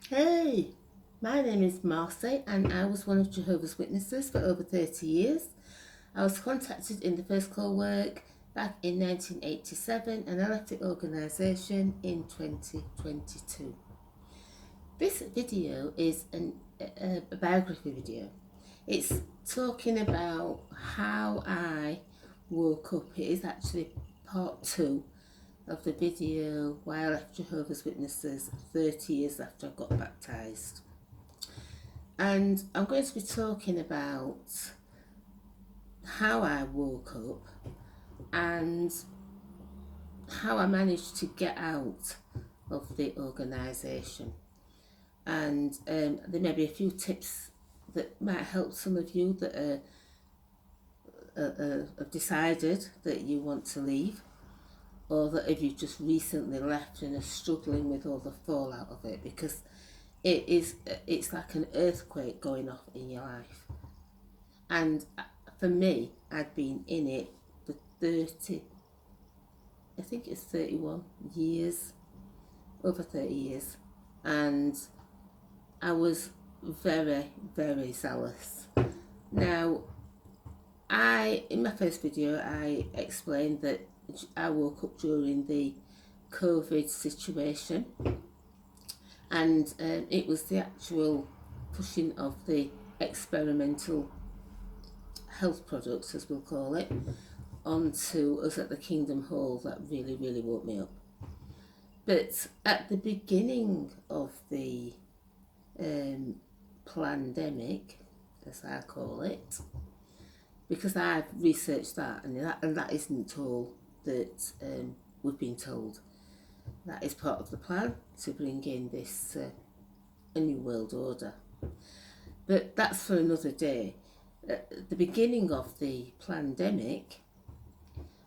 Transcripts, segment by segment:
Hey, my name is Marcy and I was one of Jehovah's Witnesses for over 30 years. I was contacted in the first call work back in 1987 and I left the organisation in 2022. This video is a biography video. It's talking about how I woke up. It is actually part two of the video why I left Jehovah's Witnesses 30 years after I got baptised. And I'm going to be talking about how I woke up and how I managed to get out of the organisation. And there may be a few tips that might help some of you that have decided that you want to leave, or that if you've just recently left and are struggling with all the fallout of it, because it's like an earthquake going off in your life. And for me, I'd been in it for 30, I think it's 31 years, over 30 years, and I was very, very zealous. Now, in my first video, I explained that I woke up during the COVID situation, and it was the actual pushing of the experimental health products, as we'll call it, onto us at the Kingdom Hall that really, really woke me up. But at the beginning of the pandemic, as I call it, because I've researched that, and that isn't all that we've been told. That is part of the plan to bring in this a new world order. But that's for another day. At the beginning of the pandemic,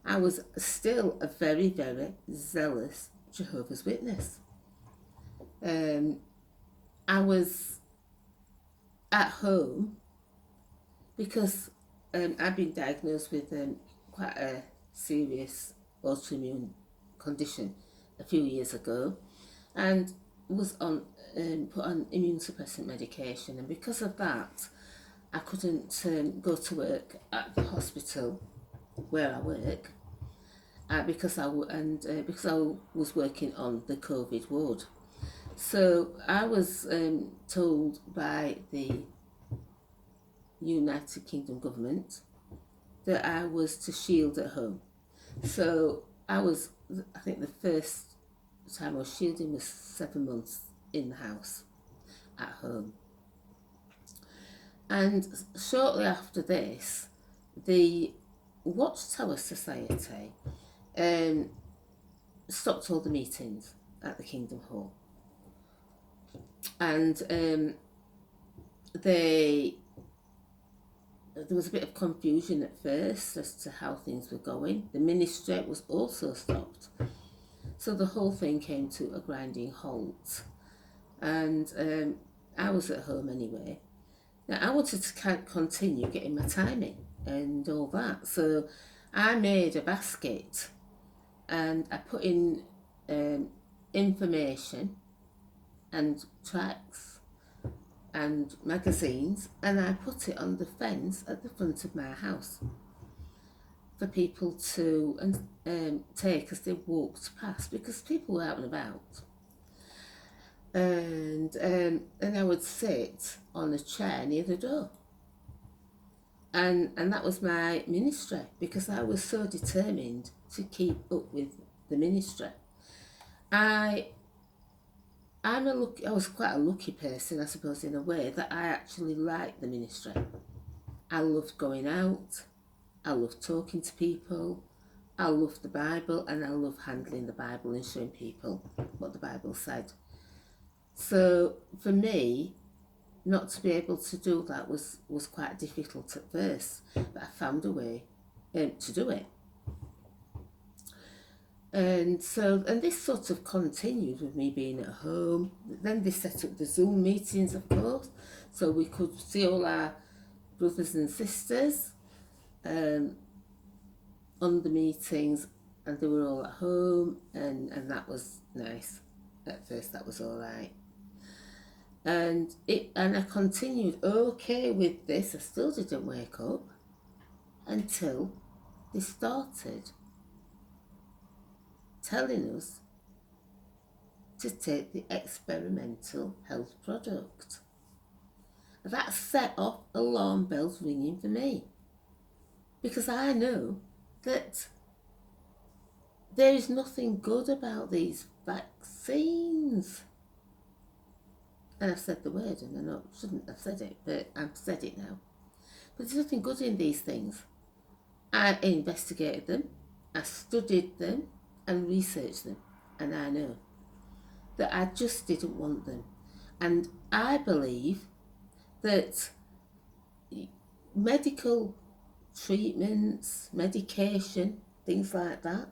I was still a very, very zealous Jehovah's Witness. I was at home because I've been diagnosed with quite a serious autoimmune condition a few years ago, and was put on immune suppressant medication, and because of that I couldn't go to work at the hospital where I work because I was working on the COVID ward. So I was told by the United Kingdom government that I was to shield at home. So I think the first time I was shielding was 7 months in the house at home. And shortly after this, the Watchtower Society stopped all the meetings at the Kingdom Hall. And there was a bit of confusion at first as to how things were going. The ministry was also stopped. So the whole thing came to a grinding halt. And I was at home anyway. Now, I wanted to continue getting my time in and all that. So I made a basket and I put in information and tracts and magazines, and I put it on the fence at the front of my house for people to take as they walked past, because people were out and about. And I would sit on a chair near the door, and that was my ministry, because I was so determined to keep up with the ministry. I was quite a lucky person, I suppose, in a way, that I actually liked the ministry. I loved going out, I loved talking to people, I loved the Bible, and I loved handling the Bible and showing people what the Bible said. So for me, not to be able to do that was quite difficult at first, but I found a way to do it. And this sort of continued with me being at home. Then they set up the Zoom meetings, of course, so we could see all our brothers and sisters on the meetings, and they were all at home, and that was nice. At first that was all right. And I continued okay with this. I still didn't wake up until they started telling us to take the experimental health product. That set off alarm bells ringing for me, because I know that there is nothing good about these vaccines. And I've said the word, and I shouldn't have said it, but I've said it now. But there's nothing good in these things. I investigated them, I studied them, and researched them, and I know that I just didn't want them. And I believe that medical treatments, medication, things like that,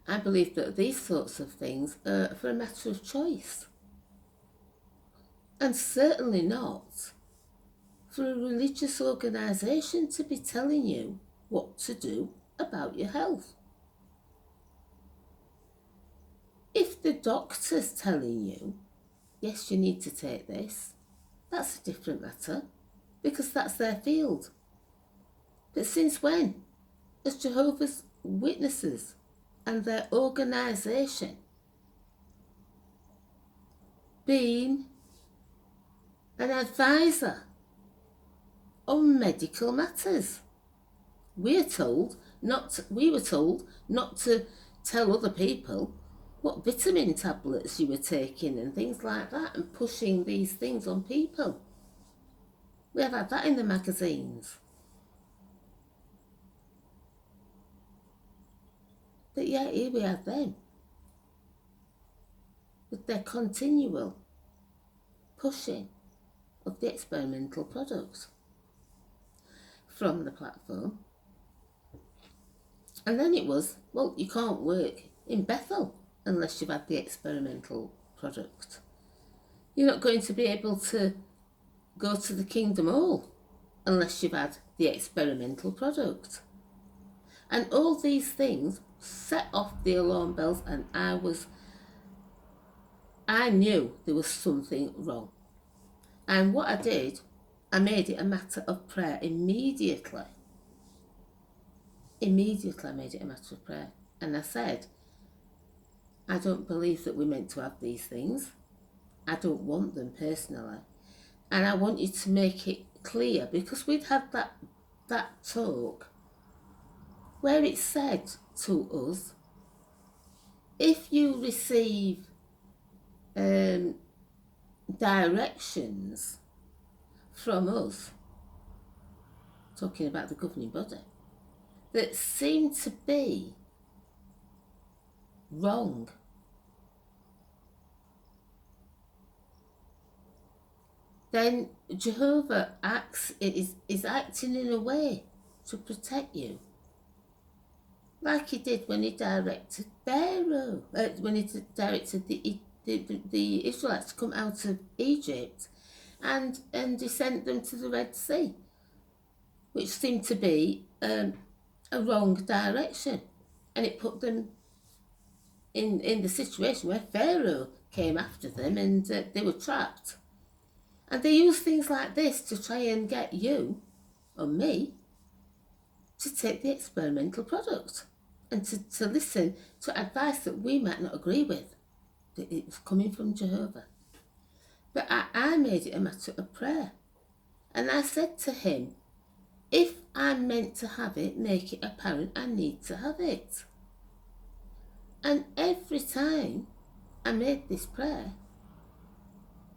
I believe that these sorts of things are for a matter of choice. And certainly not for a religious organisation to be telling you what to do about your health. If the doctor's telling you, yes, you need to take this, that's a different matter, because that's their field. But since when has Jehovah's Witnesses and their organisation been an advisor on medical matters? We were told not to tell other people what vitamin tablets you were taking and things like that, and pushing these things on people. We have had that in the magazines. But yeah, here we have them with their continual pushing of the experimental products from the platform. And then it was, well, you can't work in Bethel unless you've had the experimental product. You're not going to be able to go to the Kingdom Hall unless you've had the experimental product. And all these things set off the alarm bells, and I knew there was something wrong. And what I did, I made it a matter of prayer immediately. Immediately I made it a matter of prayer. And I said, I don't believe that we're meant to have these things. I don't want them personally. And I want you to make it clear, because we'd had that talk where it said to us, if you receive directions from us, talking about the governing body, that seem to be wrong, then Jehovah is acting in a way to protect you, like he did when he directed Pharaoh, when he directed the Israelites to come out of Egypt, and he sent them to the Red Sea, which seemed to be a wrong direction, and it put them in the situation where Pharaoh came after them, and they were trapped. And they use things like this to try and get you or me to take the experimental product and to listen to advice that we might not agree with, that it was coming from Jehovah. But I made it a matter of prayer. And I said to him, if I'm meant to have it, make it apparent I need to have it. And every time I made this prayer,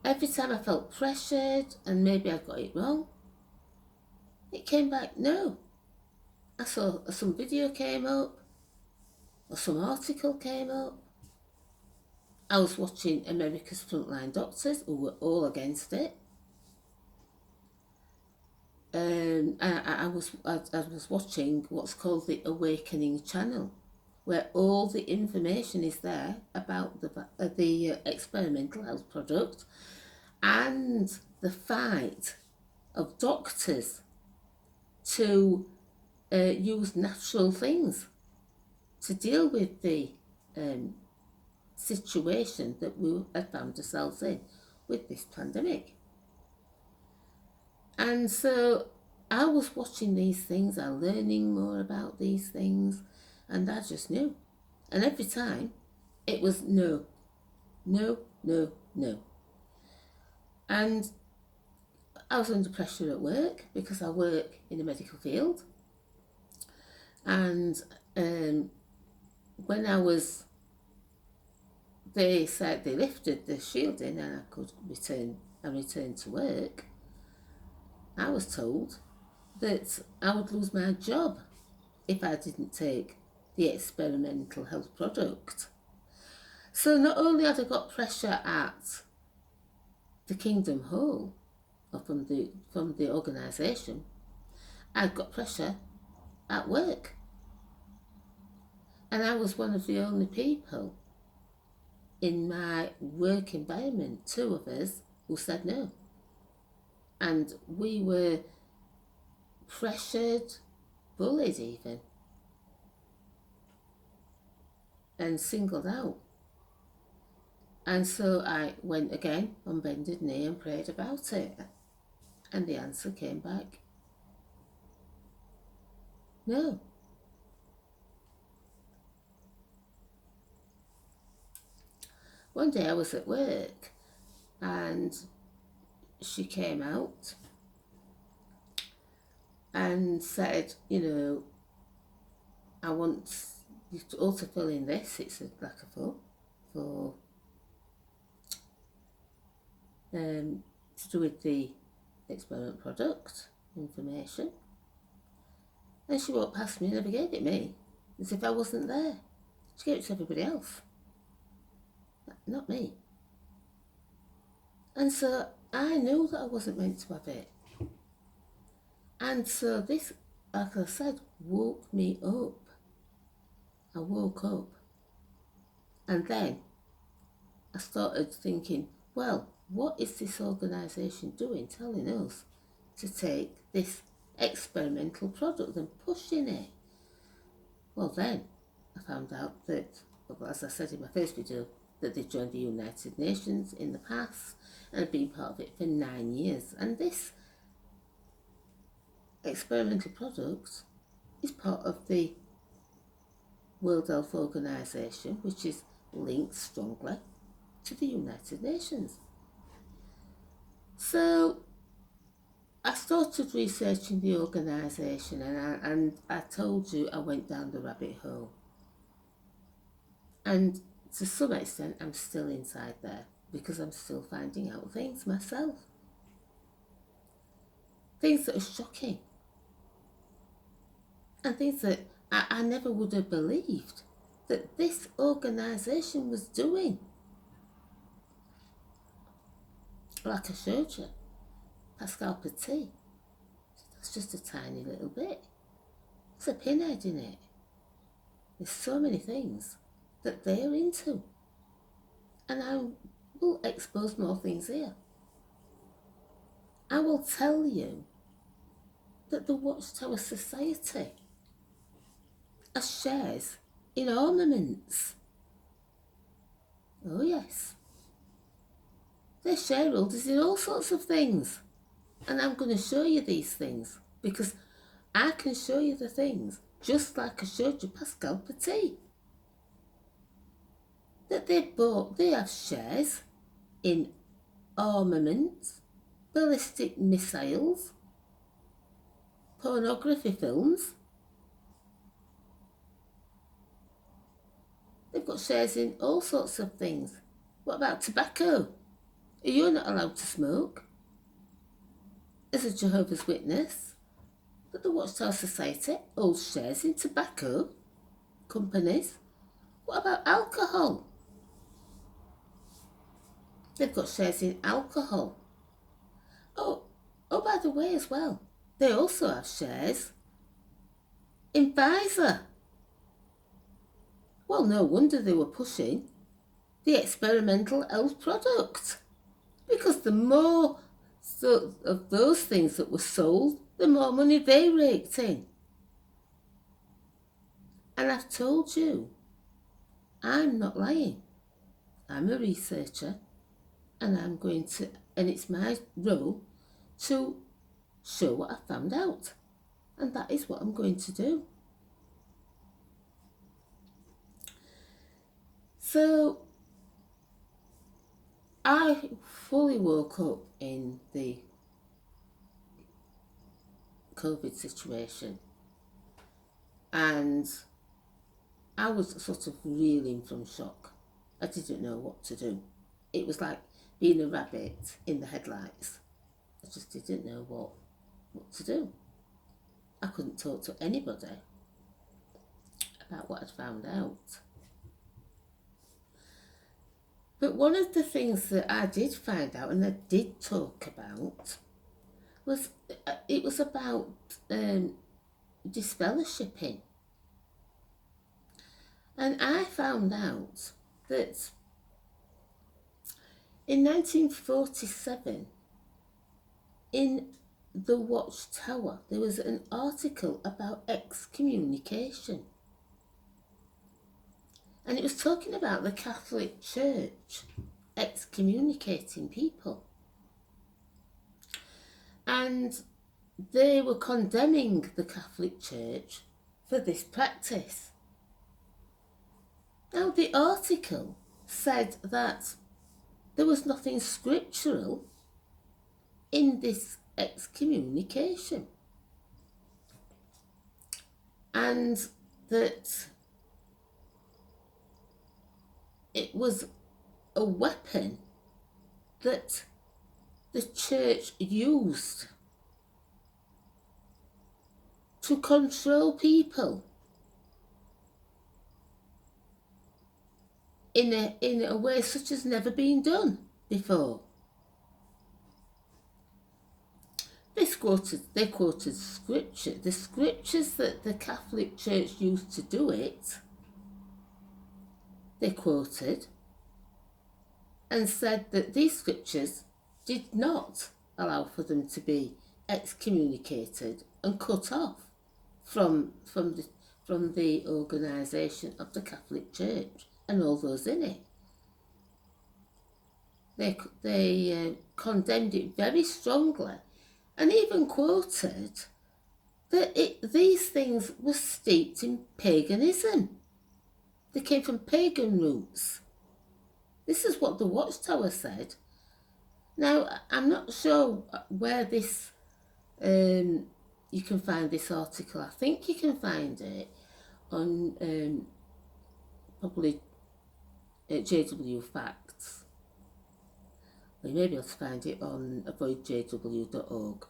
every time I felt pressured and maybe I got it wrong, it came back, no. I saw some video came up, or some article came up. I was watching America's Frontline Doctors, who were all against it. I was watching what's called the Awakening channel, where all the information is there about the experimental health product and the fight of doctors to use natural things to deal with the situation that we had found ourselves in with this pandemic. And so I was watching these things, I'm learning more about these things, and I just knew. And every time it was no, no, no, no. And I was under pressure at work because I work in the medical field. And when they said they lifted the shielding and I could return to work, I was told that I would lose my job if I didn't take the experimental health product. So not only had I got pressure at the Kingdom Hall, or from the organisation, I got pressure at work. And I was one of the only people in my work environment, 2 of us, who said no. And we were pressured, bullied even, and singled out. And so I went again on bended knee and prayed about it. And the answer came back, no. One day I was at work and she came out and said, I want you to also fill in this. It's like a form for to do with the experiment product information. And she walked past me and never gave it me, as if I wasn't there. She gave it to everybody else, not me. And so I knew that I wasn't meant to have it. And so this, like I said, woke me up. I woke up. And then I started thinking, well, what is this organisation doing, telling us to take this experimental product and pushing it? Well, then I found out that, as I said in my first video, that they joined the United Nations in the past and have been part of it for 9 years. And this experimental product is part of the World Health Organization, which is linked strongly to the United Nations. So I started researching the organisation, and I told you I went down the rabbit hole. And to some extent I'm still inside there because I'm still finding out things myself. Things that are shocking. And things that I never would have believed that this organisation was doing. Like I showed you, Pascal Petit, that's just a tiny little bit. It's a pinhead in it. There's so many things that they're into. And I will expose more things here. I will tell you that the Watchtower Society has shares in armaments. Oh yes. They're shareholders in all sorts of things. And I'm going to show you these things because I can show you the things just like I showed you Pascal Petit. That they have shares in armaments, ballistic missiles, pornography films. They've got shares in all sorts of things. What about tobacco? You're not allowed to smoke as a Jehovah's Witness, but the Watchtower Society holds shares in tobacco companies. What about alcohol? They've got shares in alcohol. Oh, by the way as well, they also have shares in Pfizer. Well, no wonder they were pushing the experimental health product. Because the more of those things that were sold, the more money they raked in. And I've told you, I'm not lying. I'm a researcher, and and it's my role to show what I found out, and that is what I'm going to do. So I fully woke up in the COVID situation, and I was sort of reeling from shock. I didn't know what to do. It was like being a rabbit in the headlights. I just didn't know what to do. I couldn't talk to anybody about what I'd found out. But one of the things that I did find out, and I did talk about, was it was about disfellowshipping. And I found out that in 1947, in the Watchtower, there was an article about excommunication. And it was talking about the Catholic Church excommunicating people. And they were condemning the Catholic Church for this practice. Now, the article said that there was nothing scriptural in this excommunication, and that it was a weapon that the church used to control people in a way such as never been done before. They quoted scripture. The scriptures that the Catholic Church used to do it, they quoted and said that these scriptures did not allow for them to be excommunicated and cut off from the organisation of the Catholic Church and all those in it. They condemned it very strongly, and even quoted that these things were steeped in paganism. They came from pagan roots. This is what the Watchtower said. Now, I'm not sure where this you can find this article. I think you can find it on probably JW Facts. Or you may be able to find it on avoidjw.org.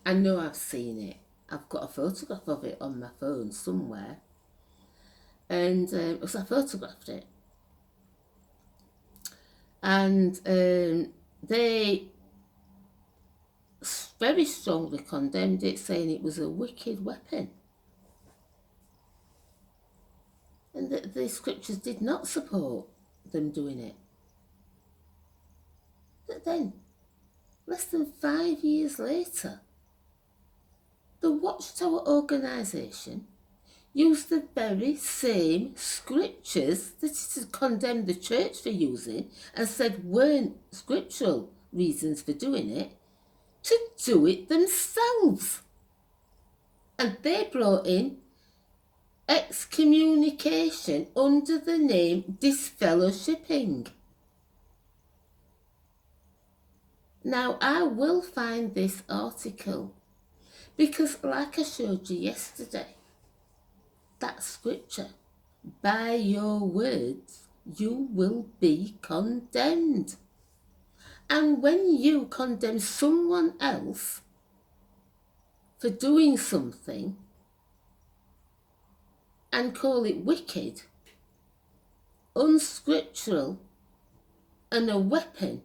I know I've seen it. I've got a photograph of it on my phone somewhere. And so I photographed it. And they very strongly condemned it, saying it was a wicked weapon. And the scriptures did not support them doing it. But then, less than 5 years later, the Watchtower organisation used the very same scriptures that it had condemned the church for using and said weren't scriptural reasons for doing it, to do it themselves. And they brought in excommunication under the name disfellowshipping. Now, I will find this article because, like I showed you yesterday, that scripture, by your words you will be condemned. And when you condemn someone else for doing something and call it wicked, unscriptural, and a weapon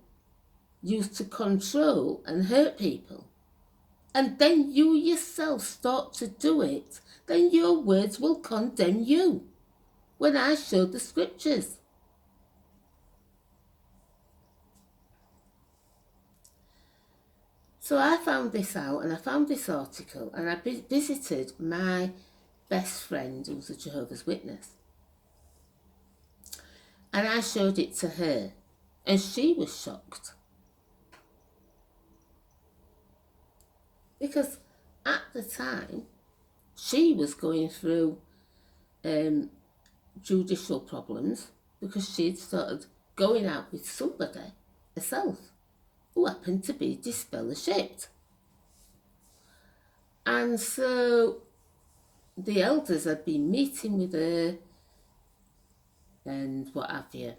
used to control and hurt people, and then you yourself start to do it, then your words will condemn you when I showed the scriptures. So I found this out, and I found this article, and I visited my best friend who's a Jehovah's Witness. And I showed it to her, and she was shocked. Because at the time, she was going through judicial problems because she'd started going out with somebody herself who happened to be disfellowshipped. And so the elders had been meeting with her and what have you.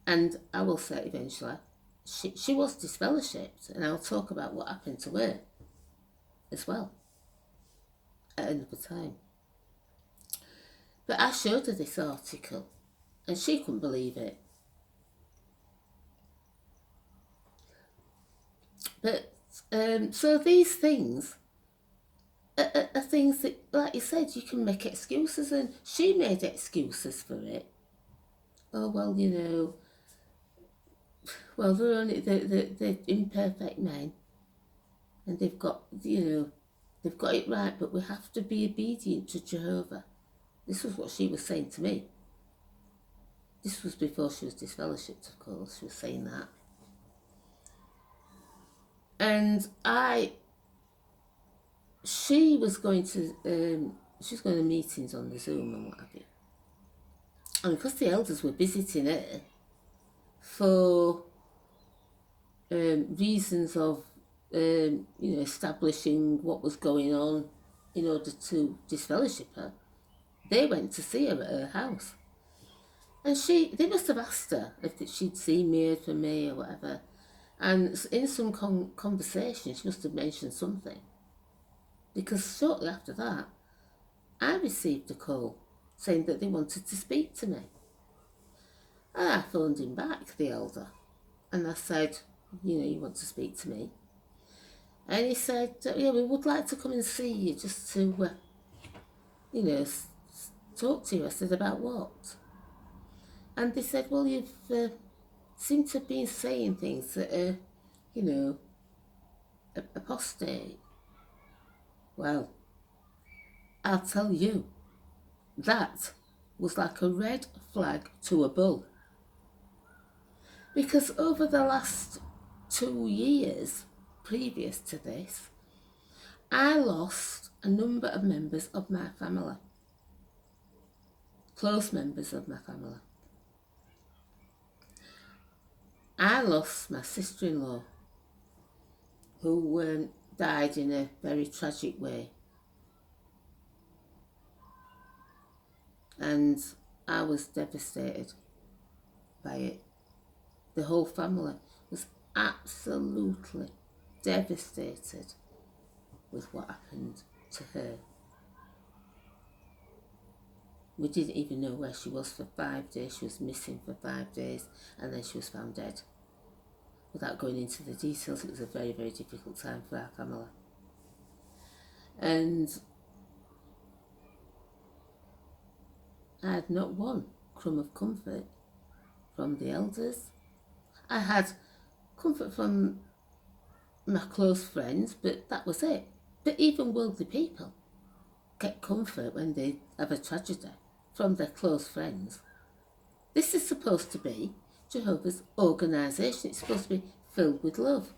And I will say eventually, she was disfellowshipped, and I'll talk about what happened to her as well at another time. But I showed her this article, and she couldn't believe it. But so these things are things that, like you said, you can make excuses, and she made excuses for it. Oh, well, you know, well, they're imperfect men, and they've got, you know, they've got it right, but we have to be obedient to Jehovah. This was what she was saying to me. This was before she was disfellowshipped, of course. She was saying that. And she was going to meetings on the Zoom and what have you. And because the elders were visiting her for reasons of, establishing what was going on in order to disfellowship her, they went to see her at her house. And they must have asked her if she'd seen me, heard from me or whatever. And in some conversation, she must have mentioned something. Because shortly after that, I received a call saying that they wanted to speak to me. And I phoned him back, the elder, and I said, you want to speak to me? And he said, yeah, we would like to come and see you just to, talk to you. I said, about what? And they said, well, you've seemed to have been saying things that are, apostate. Well, I'll tell you, that was like a red flag to a bull. Because over the last 2 years previous to this, I lost a number of members of my family, close members of my family. I lost my sister-in-law, who died in a very tragic way. And I was devastated by it. The whole family was absolutely devastated with what happened to her. We didn't even know where she was for 5 days. She was missing for 5 days, and then she was found dead. Without going into the details, it was a very, very difficult time for our family. And I had not one crumb of comfort from the elders. I had comfort from my close friends, but that was it. But even worldly people get comfort when they have a tragedy from their close friends. This is supposed to be Jehovah's organisation. It's supposed to be filled with love.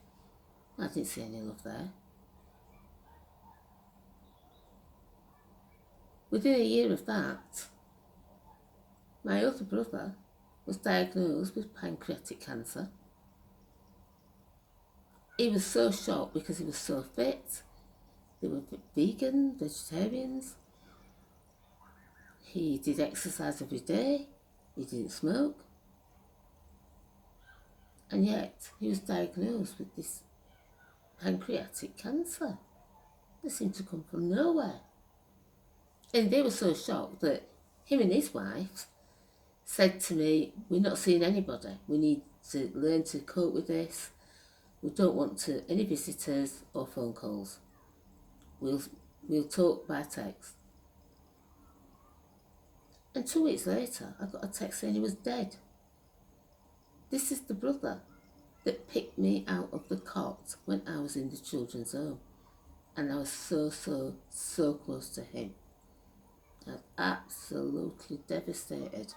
I didn't see any love there. Within a year of that, my other brother was diagnosed with pancreatic cancer. He was so shocked because he was so fit. They were vegan, vegetarians. He did exercise every day. He didn't smoke. And yet he was diagnosed with this pancreatic cancer. It seemed to come from nowhere. And they were so shocked that him and his wife said to me, we're not seeing anybody. We need to learn to cope with this. We don't want any visitors or phone calls. We'll talk by text. And 2 weeks later, I got a text saying he was dead. This is the brother that picked me out of the cot when I was in the children's home. And I was so close to him. I was absolutely devastated.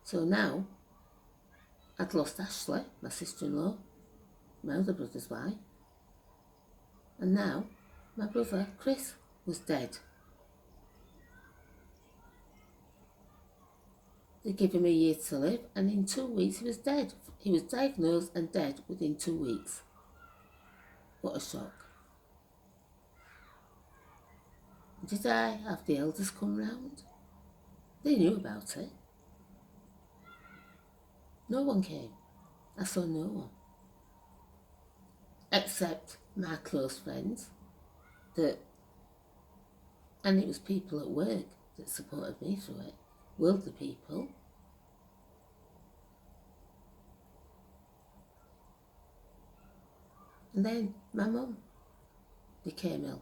So now I'd lost Ashley, my sister-in-law, my other brother's wife, and now my brother Chris was dead. They gave him a year to live, and in 2 weeks he was dead. He was diagnosed and dead within 2 weeks. What a shock. Did I have the elders come round? They knew about it. No one came. I saw no one. Except my close friends, and it was people at work that supported me through it. Worldly people. And then my mum became ill.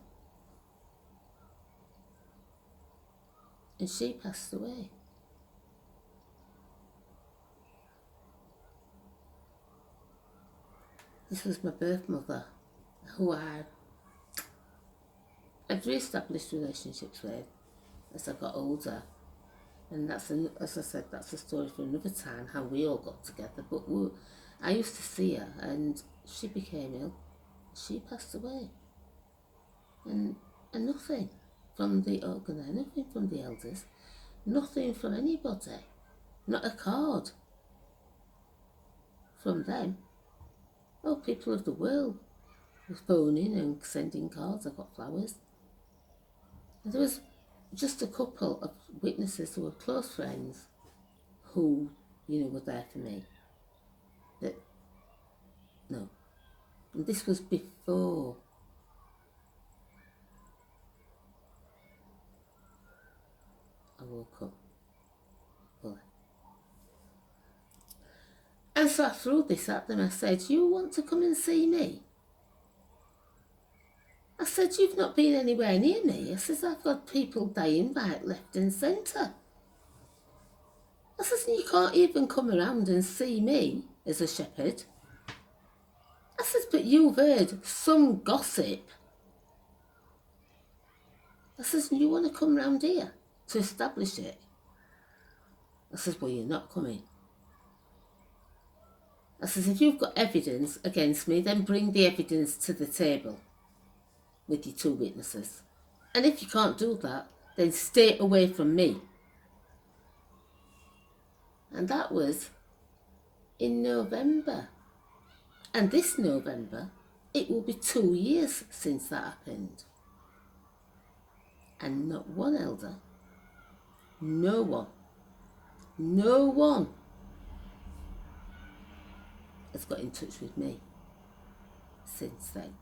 And she passed away. This was my birth mother, who I'd re-established relationships with as I got older. And that's, as I said, that's a story for another time, how we all got together. But I used to see her, and she became ill. She passed away. And nothing from the organiser, nothing from the elders, nothing from anybody. Not a card from them. Oh, people of the world were phoning and sending cards. I got flowers. And there was just a couple of witnesses who were close friends who, were there for me. No. And this was before I woke up fully. And so I threw this at them. I said, "You want to come and see me?" I said, "You've not been anywhere near me." I said, "I've got people dying right, left and centre." I said, "You can't even come around and see me as a shepherd." I said, "But you've heard some gossip." I said, "You want to come round here to establish it?" I said, "Well, you're not coming." I said, "If you've got evidence against me, then bring the evidence to the table with your 2 witnesses. And if you can't do that, then stay away from me." And that was in November. And this November, it will be 2 years since that happened. And not one elder, no one has got in touch with me since then.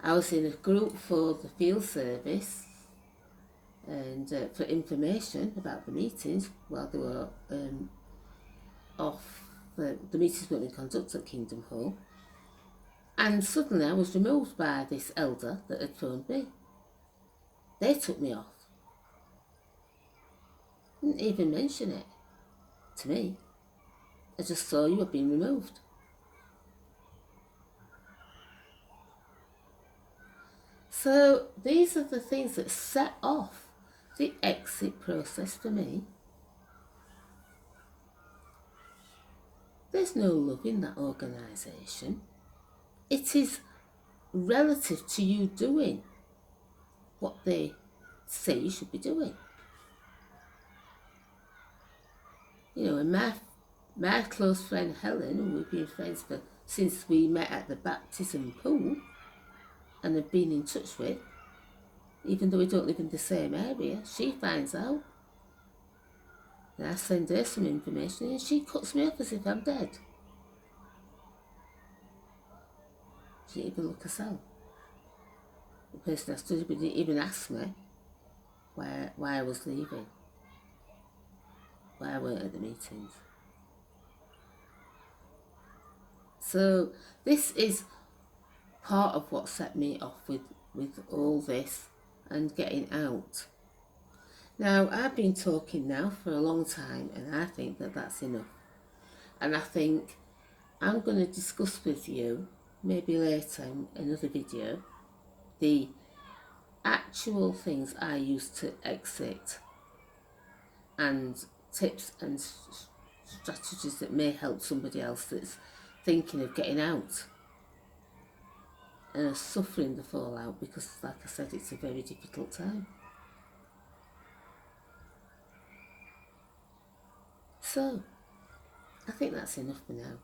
I was in a group for the field service and for information about the meetings while they were off. The meetings weren't being conducted at Kingdom Hall. And suddenly I was removed by this elder that had phoned me. They took me off. Didn't even mention it to me. I just saw you had been removed. So these are the things that set off the exit process for me. There's no love in that organisation. It is relative to you doing what they say you should be doing. And my close friend Helen, who we've been friends since we met at the baptism pool and have been in touch with, even though we don't live in the same area, she finds out. And I send her some information and she cuts me off as if I'm dead. She didn't even look herself. The person I stood with didn't even ask me why I was leaving, why I weren't at the meetings. So this is part of what set me off with all this and getting out. Now, I've been talking now for a long time and I think that that's enough. And I think I'm going to discuss with you, maybe later in another video, the actual things I use to exit and tips and strategies that may help somebody else that's thinking of getting out and are suffering the fallout, because like I said, it's a very difficult time. So I think that's enough for now.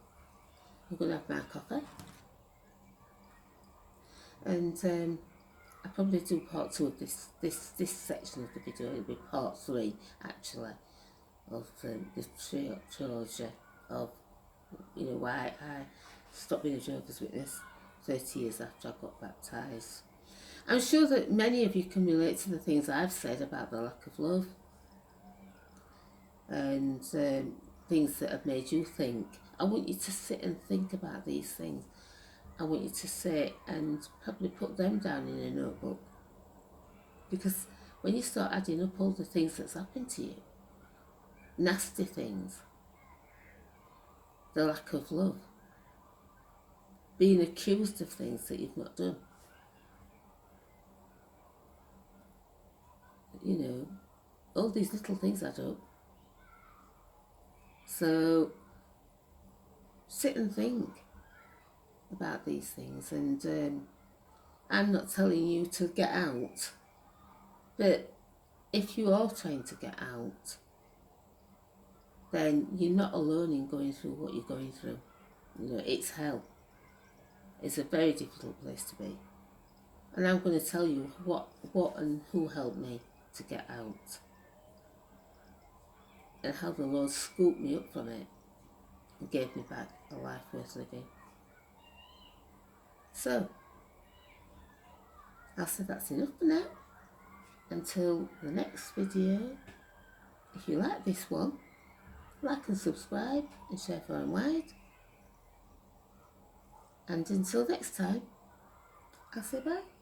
I'm going to have my coffee, and I'll probably do part 2 of this section of the video. It'll be part 3 actually of this trilogy of, you know, why I stopped being a Jehovah's Witness 30 years after I got baptised. I'm sure that many of you can relate to the things I've said about the lack of love and things that have made you think. I want you to sit and think about these things. I want you to sit and probably put them down in a notebook, because when you start adding up all the things that's happened to you, nasty things, the lack of love, being accused of things that you've not done, you know, all these little things add up. So sit and think about these things, and I'm not telling you to get out, but if you are trying to get out, then you're not alone in going through what you're going through. You know, it's hell. It's a very difficult place to be. And I'm going to tell you what and who helped me to get out, and how the Lord scooped me up from it and gave me back a life worth living. So I'll say that's enough for now. Until the next video, if you like this one, like and subscribe and share far and wide. And until next time, I'll say bye.